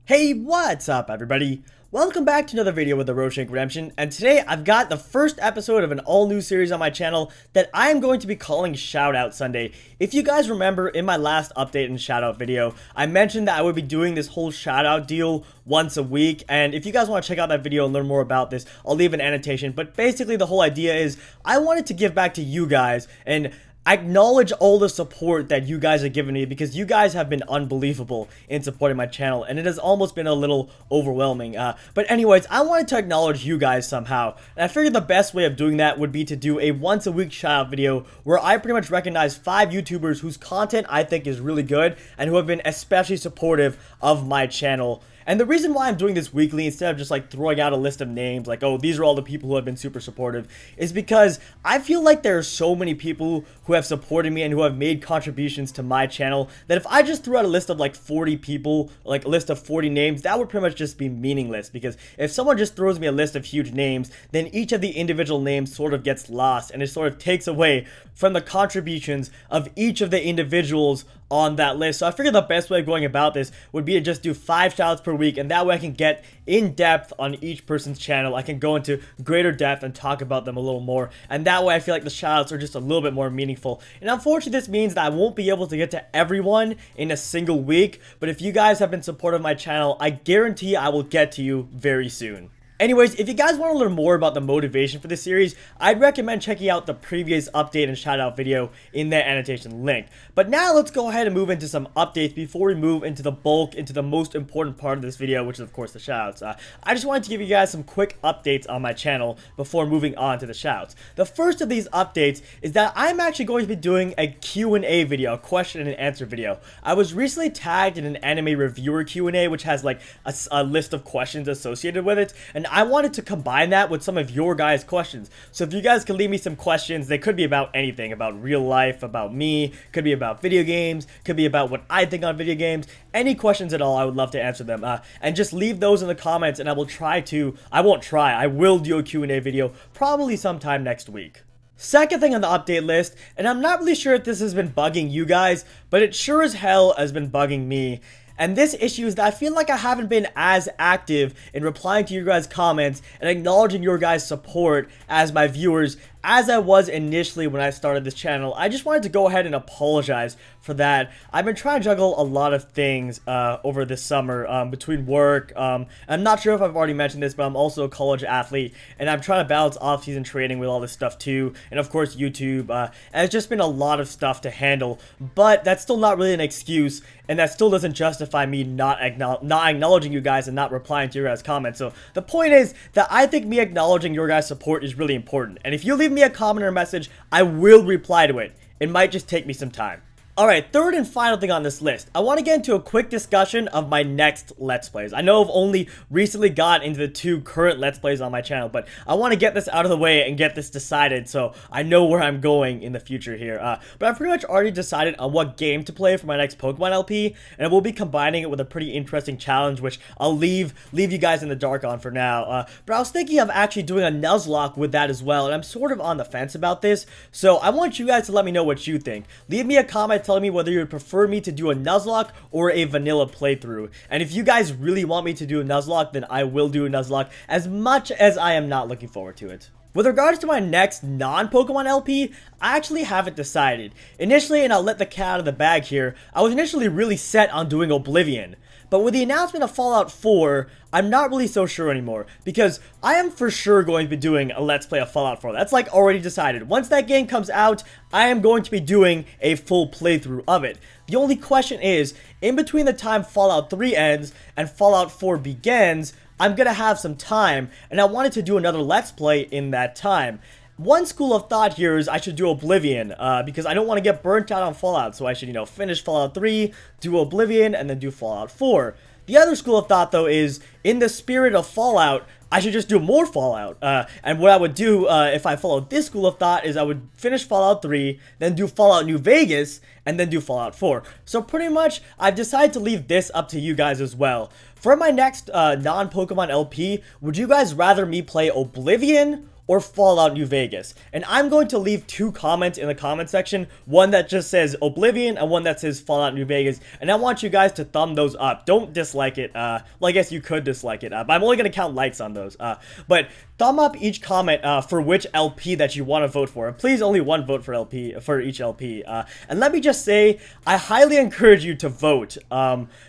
Hey, what's up everybody? Welcome back to another video with the Roshank Redemption, and today I've got the first episode of an all-new series on my channel that I am going to be calling Shoutout Sunday. If you guys remember, in my last update and shoutout video, I mentioned that I would be doing this whole shoutout deal once a week, and if you guys want to check out that video and learn more about this, I'll leave an annotation. But basically the whole idea is I wanted to give back to you guys and I acknowledge all the support that you guys are giving me, because you guys have been unbelievable in supporting my channel and it has almost been a little overwhelming. But anyways, I wanted to acknowledge you guys somehow, and I figured the best way of doing that would be to do a once a week shout out video where I pretty much recognize 5 YouTubers whose content I think is really good and who have been especially supportive of my channel. And the reason why I'm doing this weekly instead of just like throwing out a list of names like, oh, these are all the people who have been super supportive, is because I feel like there are so many people who have supported me and who have made contributions to my channel that if I just threw out a list of like 40 people, like a list of 40 names, that would pretty much just be meaningless. Because if someone just throws me a list of huge names, then each of the individual names sort of gets lost and it sort of takes away from the contributions of each of the individuals on that list. So I figured the best way of going about this would be to just do 5 shoutouts per week, and that way I can get in depth on each person's channel. I can go into greater depth and talk about them a little more, and that way I feel like the shoutouts are just a little bit more meaningful. And unfortunately this means that I won't be able to get to everyone in a single week, but if you guys have been supportive of my channel, I guarantee I will get to you very soon. Anyways, if you guys want to learn more about the motivation for this series, I'd recommend checking out the previous update and shoutout video in that annotation link. But now let's go ahead and move into some updates before we move into the bulk, into the most important part of this video, which is of course the shoutouts. I just wanted to give you guys some quick updates on my channel before moving on to the shoutouts. The first of these updates is that I'm actually going to be doing a Q&A video, a question and answer video. I was recently tagged in an anime reviewer Q&A, which has like a list of questions associated with it, and I wanted to combine that with some of your guys' questions. So if you guys could leave me some questions, they could be about anything, about real life, about me, could be about video games, could be about what I think on video games, any questions at all, I would love to answer them. And just leave those in the comments and I will I will do a Q&A video probably sometime next week. Second thing on the update list, and I'm not really sure if this has been bugging you guys, but it sure as hell has been bugging me. And this issue is that I feel like I haven't been as active in replying to your guys' comments and acknowledging your guys' support as my viewers as I was initially when I started this channel. I just wanted to go ahead and apologize for that. I've been trying to juggle a lot of things over this summer between work. I'm not sure if I've already mentioned this, but I'm also a college athlete, and I'm trying to balance off-season training with all this stuff too, and of course YouTube. And it's just been a lot of stuff to handle, but that's still not really an excuse, and that still doesn't justify me not acknowledging you guys and not replying to your guys' comments. So the point is that I think me acknowledging your guys' support is really important, and if you leave me a comment or a message, I will reply to it. It might just take me some time. Alright, third and final thing on this list, I want to get into a quick discussion of my next Let's Plays. I know I've only recently got into the 2 current Let's Plays on my channel, but I want to get this out of the way and get this decided so I know where I'm going in the future here. But I've pretty much already decided on what game to play for my next Pokemon LP, and I will be combining it with a pretty interesting challenge, which I'll leave you guys in the dark on for now. But I was thinking of actually doing a Nuzlocke with that as well, and I'm sort of on the fence about this, so I want you guys to let me know what you think. Leave me a comment telling me whether you would prefer me to do a Nuzlocke or a vanilla playthrough. And if you guys really want me to do a Nuzlocke, then I will do a Nuzlocke, as much as I am not looking forward to it. With regards to my next non-Pokemon LP, I actually haven't decided. Initially, and I'll let the cat out of the bag here, I was initially really set on doing Oblivion. But with the announcement of Fallout 4, I'm not really so sure anymore, because I am for sure going to be doing a Let's Play of Fallout 4. That's like already decided. Once that game comes out, I am going to be doing a full playthrough of it. The only question is, in between the time Fallout 3 ends and Fallout 4 begins, I'm gonna have some time, and I wanted to do another Let's Play in that time. One school of thought here is I should do Oblivion, because I don't want to get burnt out on Fallout, so I should, finish Fallout 3, do Oblivion, and then do Fallout 4. The other school of thought, though, is in the spirit of Fallout, I should just do more Fallout. And what I would do if I followed this school of thought is I would finish Fallout 3, then do Fallout New Vegas, and then do Fallout 4. So pretty much, I've decided to leave this up to you guys as well. For my next non-Pokemon LP, would you guys rather me play Oblivion or Fallout New Vegas. And I'm going to leave 2 comments in the comment section, one that just says Oblivion and one that says Fallout New Vegas, and I want you guys to thumb those up. Don't dislike it. Well, I guess you could dislike it, but I'm only going to count likes on those. But thumb up each comment for which LP that you want to vote for. Please, only one vote for each LP. And let me just say, I highly encourage you to vote,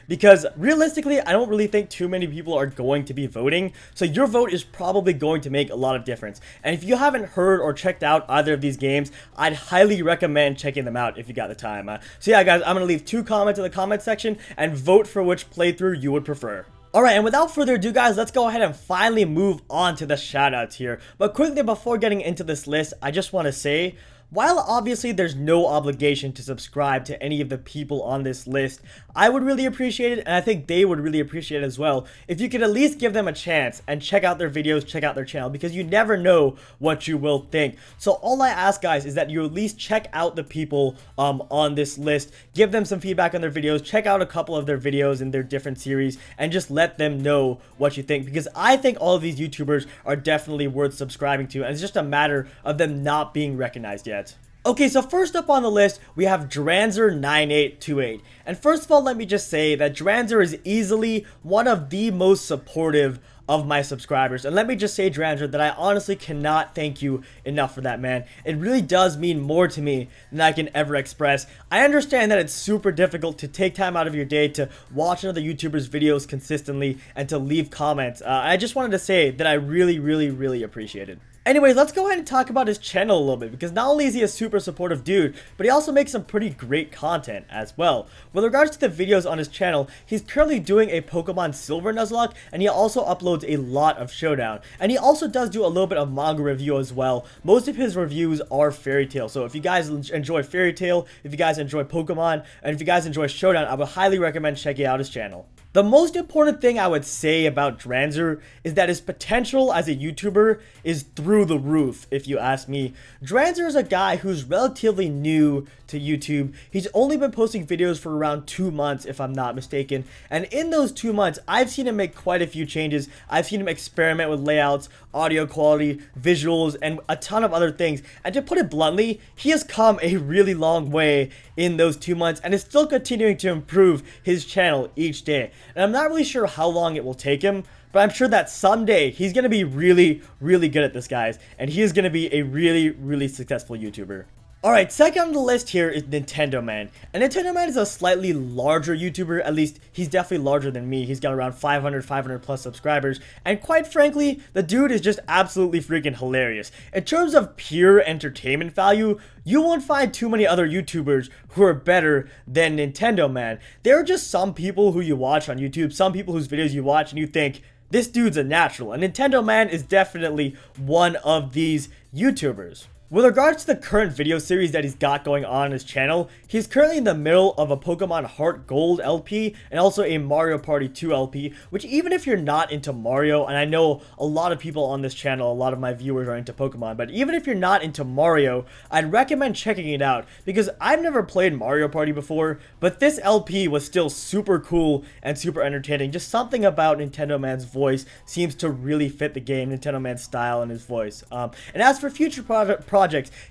because realistically, I don't really think too many people are going to be voting, so your vote is probably going to make a lot of difference. And if you haven't heard or checked out either of these games, I'd highly recommend checking them out if you got the time. So yeah, guys, I'm going to leave 2 comments in the comment section and vote for which playthrough you would prefer. Alright, and without further ado, guys, let's go ahead and finally move on to the shoutouts here. But quickly, before getting into this list, I just want to say, while obviously there's no obligation to subscribe to any of the people on this list, I would really appreciate it, and I think they would really appreciate it as well, if you could at least give them a chance and check out their videos, check out their channel, because you never know what you will think. So all I ask, guys, is that you at least check out the people on this list, give them some feedback on their videos, check out a couple of their videos in their different series, and just let them know what you think, because I think all of these YouTubers are definitely worth subscribing to, and it's just a matter of them not being recognized yet. Okay, so first up on the list, we have Dranzer9828. And first of all, let me just say that Dranzer is easily one of the most supportive of my subscribers. And let me just say, Dranzer, that I honestly cannot thank you enough for that, man. It really does mean more to me than I can ever express. I understand that it's super difficult to take time out of your day to watch another YouTuber's videos consistently and to leave comments. I just wanted to say that I really appreciate it. Anyways, let's go ahead and talk about his channel a little bit, because not only is he a super supportive dude, but he also makes some pretty great content as well. With regards to the videos on his channel, he's currently doing a Pokemon Silver Nuzlocke, and he also uploads a lot of Showdown. And he also does do a little bit of manga review as well. Most of his reviews are Fairy Tail, so if you guys enjoy Fairy Tail, if you guys enjoy Pokemon, and if you guys enjoy Showdown, I would highly recommend checking out his channel. The most important thing I would say about Dranzer is that his potential as a YouTuber is through the roof, if you ask me. Dranzer is a guy who's relatively new to YouTube. He's only been posting videos for around 2 months, if I'm not mistaken. And in those 2 months, I've seen him make quite a few changes. I've seen him experiment with layouts, audio quality, visuals, and a ton of other things. And to put it bluntly, he has come a really long way in those 2 months and is still continuing to improve his channel each day. And I'm not really sure how long it will take him, but I'm sure that someday he's going to be really good at this, guys. And he is going to be a really successful YouTuber. Alright, second on the list here is NintendoMan. And NintendoMan is a slightly larger YouTuber, at least he's definitely larger than me. He's got around 500 plus subscribers. And quite frankly, the dude is just absolutely freaking hilarious. In terms of pure entertainment value, you won't find too many other YouTubers who are better than NintendoMan. There are just some people who you watch on YouTube, some people whose videos you watch and you think, this dude's a natural. And NintendoMan is definitely one of these YouTubers. With regards to the current video series that he's got going on his channel, he's currently in the middle of a Pokemon Heart Gold LP and also a Mario Party 2 LP, which even if you're not into Mario, and I know a lot of people on this channel, a lot of my viewers are into Pokemon, but even if you're not into Mario, I'd recommend checking it out, because I've never played Mario Party before, but this LP was still super cool and super entertaining. Just something about NintendoMan's voice seems to really fit the game, NintendoMan's style and his voice. And as for future projects,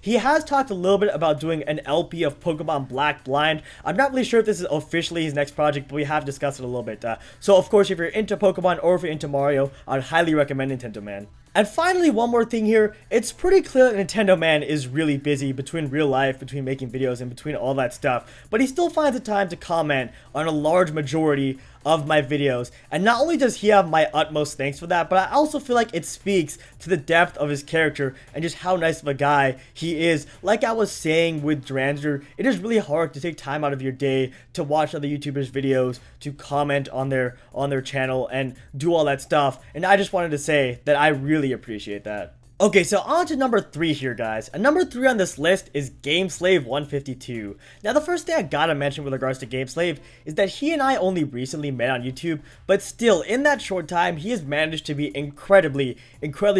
he has talked a little bit about doing an LP of Pokemon Black Blind. I'm not really sure if this is officially his next project, but we have discussed it a little bit. So of course, if you're into Pokemon or if you're into Mario, I'd highly recommend NintendoMan. And finally, one more thing here, it's pretty clear that NintendoMan is really busy between real life, between making videos, and between all that stuff, but he still finds the time to comment on a large majority of my videos. And not only does he have my utmost thanks for that, but I also feel like it speaks to the depth of his character and just how nice of a guy he is. Like I was saying with Dranzer, it is really hard to take time out of your day to watch other YouTubers' videos, to comment on their channel, and do all that stuff. And I just wanted to say that I really appreciate that. Okay, so on to number 3 here, guys. And number 3 on this list is Gameslave 152. Now, the first thing I gotta mention with regards to Gameslave is that he and I only recently met on YouTube, but still, in that short time, he has managed to be incredibly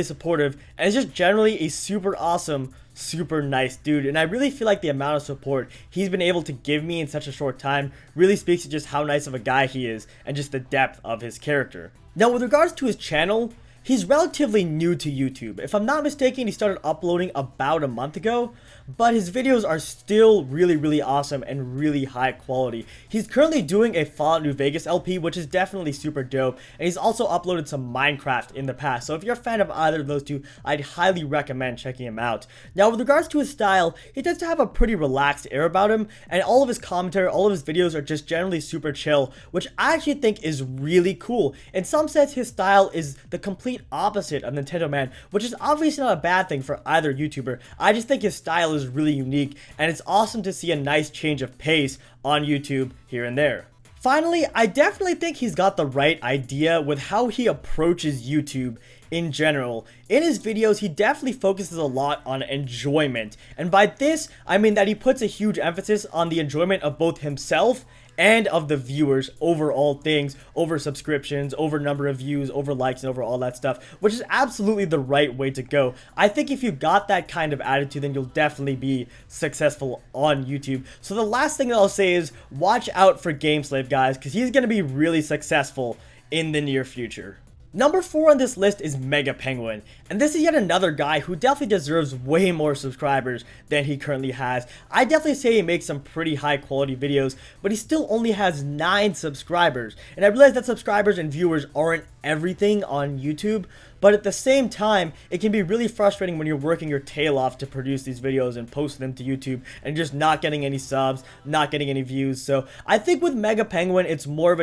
supportive, and is just generally a super awesome, super nice dude. And I really feel like the amount of support he's been able to give me in such a short time really speaks to just how nice of a guy he is, and just the depth of his character. Now, with regards to his channel, He's relatively new to YouTube. If I'm not mistaken, he started uploading about a month ago, but his videos are still really awesome and really high quality. He's currently doing a Fallout New Vegas LP, which is definitely super dope, and he's also uploaded some Minecraft in the past. So if you're a fan of either of those two, I'd highly recommend checking him out. Now, with regards to his style, he tends to have a pretty relaxed air about him, and all of his commentary, all of his videos are just generally super chill, which I actually think is really cool. In some sense, his style is the complete opposite of NintendoMan, which is obviously not a bad thing for either YouTuber. I just think his style is really unique, and it's awesome to see a nice change of pace on YouTube here and there. Finally, I definitely think he's got the right idea with how he approaches YouTube in general. In his videos, he definitely focuses a lot on enjoyment, and by this, I mean that he puts a huge emphasis on the enjoyment of both himself and of the viewers over all things, over subscriptions, over number of views, over likes, and over all that stuff, which is absolutely the right way to go. I think if you got that kind of attitude, then you'll definitely be successful on YouTube. So the last thing that I'll say is watch out for Gameslave, guys, because he's going to be really successful in the near future. Number 4 on this list is Mega Penguin, and this is yet another guy who definitely deserves way more subscribers than he currently has. I definitely say he makes some pretty high quality videos, but he still only has 9 subscribers, and I realize that subscribers and viewers aren't everything on YouTube, but at the same time, it can be really frustrating when you're working your tail off to produce these videos and post them to YouTube and just not getting any subs, not getting any views. So I think with Mega Penguin, it's more of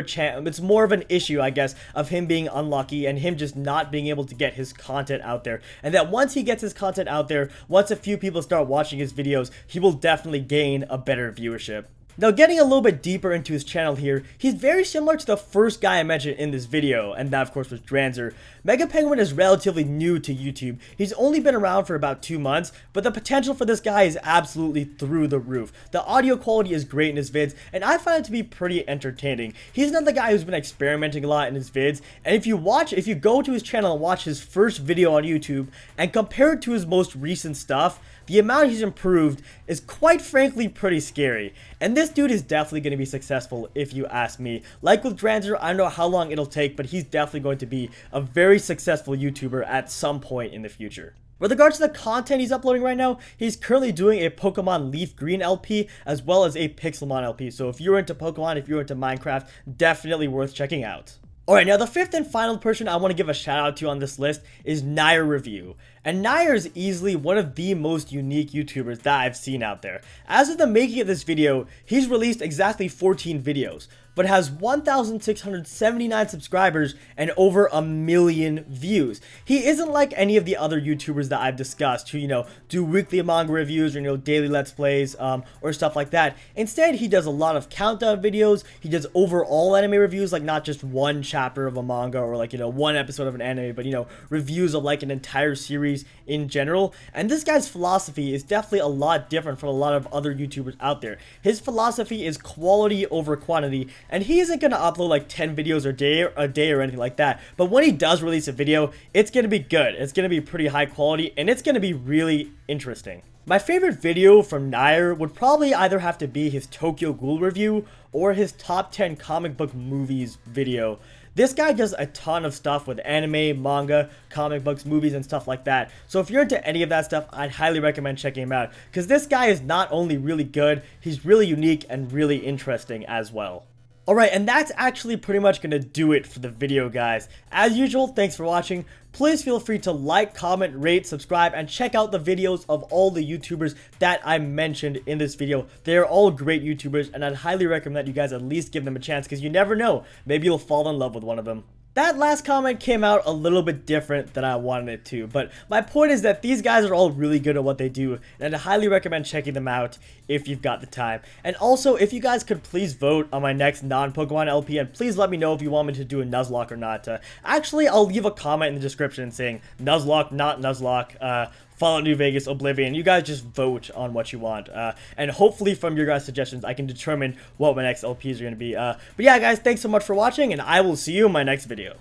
an issue, I guess, of him being unlucky and him just not being able to get his content out there. And that once he gets his content out there, once a few people start watching his videos, he will definitely gain a better viewership. Now, getting a little bit deeper into his channel here, he's very similar to the first guy I mentioned in this video, and that of course was Dranzer. Mega Penguin is relatively new to YouTube. He's only been around for about 2 months, but the potential for this guy is absolutely through the roof. The audio quality is great in his vids, and I find it to be pretty entertaining. He's another guy who's been experimenting a lot in his vids, and if you go to his channel and watch his first video on YouTube and compare it to his most recent stuff, the amount he's improved is quite frankly pretty scary. And this dude is definitely going to be successful if you ask me. Like with Dranzer, I don't know how long it'll take, but he's definitely going to be a very successful YouTuber at some point in the future. With regards to the content he's uploading right now, he's currently doing a Pokemon Leaf Green LP as well as a Pixelmon LP. So if you're into Pokemon, if you're into Minecraft, definitely worth checking out. Alright, now the 5th and final person I want to give a shout out to on this list is Nair Review. And Nair is easily one of the most unique YouTubers that I've seen out there. As of the making of this video, he's released exactly 14 videos, but has 1,679 subscribers and over 1 million views. He isn't like any of the other YouTubers that I've discussed who, do weekly manga reviews or, daily Let's Plays or stuff like that. Instead, he does a lot of countdown videos. He does overall anime reviews, like not just one chapter of a manga or like, one episode of an anime, but, reviews of like an entire series in general. And this guy's philosophy is definitely a lot different from a lot of other YouTubers out there. His philosophy is quality over quantity, and he isn't going to upload like 10 videos a day or anything like that. But when he does release a video, it's going to be good. It's going to be pretty high quality, and it's going to be really interesting. My favorite video from Nair would probably either have to be his Tokyo Ghoul review or his top 10 comic book movies video. This guy does a ton of stuff with anime, manga, comic books, movies, and stuff like that. So if you're into any of that stuff, I'd highly recommend checking him out, because this guy is not only really good, he's really unique and really interesting as well. Alright, and that's actually pretty much going to do it for the video, guys. As usual, thanks for watching. Please feel free to like, comment, rate, subscribe, and check out the videos of all the YouTubers that I mentioned in this video. They are all great YouTubers, and I'd highly recommend that you guys at least give them a chance, because you never know, maybe you'll fall in love with one of them. That last comment came out a little bit different than I wanted it to, but my point is that these guys are all really good at what they do, and I highly recommend checking them out if you've got the time. And also, if you guys could please vote on my next non-Pokemon LP, and please let me know if you want me to do a Nuzlocke or not. Actually, I'll leave a comment in the description saying Nuzlocke, not Nuzlocke, Fallout New Vegas, Oblivion. You guys just vote on what you want, and hopefully from your guys' suggestions I can determine what my next LPs are going to be. But yeah, guys, thanks so much for watching, and I will see you in my next video.